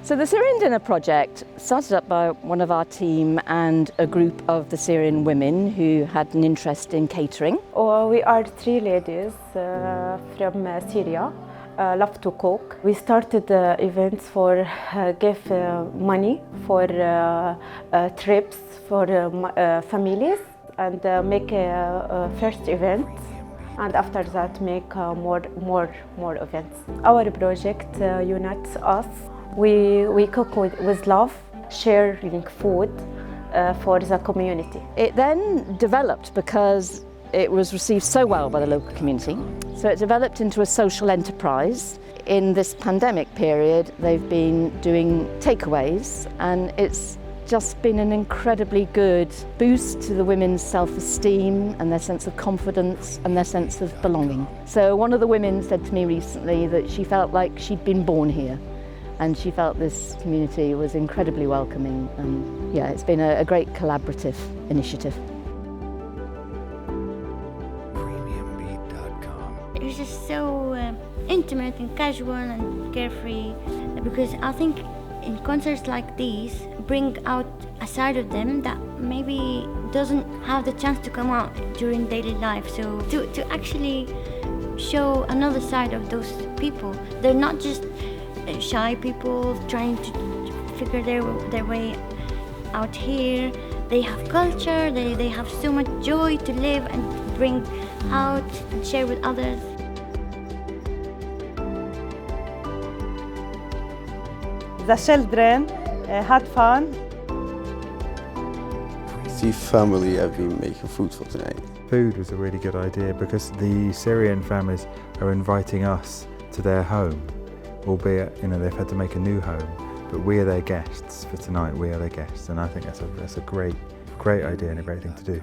So the Syrian Dinner Project started up by one of our team and a group of the Syrian women who had an interest in catering. We are three ladies from Syria, love to cook. We started events for give money for trips for families and make a first event. And after that make more events. Our project unites us. We cook with love, sharing food for the community. It then developed because it was received so well by the local community. So it developed into a social enterprise. In this pandemic period, they've been doing takeaways, and it's just been an incredibly good boost to the women's self-esteem and their sense of confidence and their sense of belonging. So one of the women said to me recently that she felt like she'd been born here, and she felt this community was incredibly welcoming, and yeah, it's been a great collaborative initiative. It's just so intimate and casual and carefree, because I think in concerts like these bring out a side of them that maybe doesn't have the chance to come out during daily life. So to actually show another side of those people, they're not just shy people trying to figure their way out here. They have culture, they have so much joy to live and bring out and share with others. The children had fun. The family have been making food for tonight. Food was a really good idea because the Syrian families are inviting us to their home, albeit they've had to make a new home, but we are their guests for tonight. We are their guests, and I think that's a great idea and a great thing to do.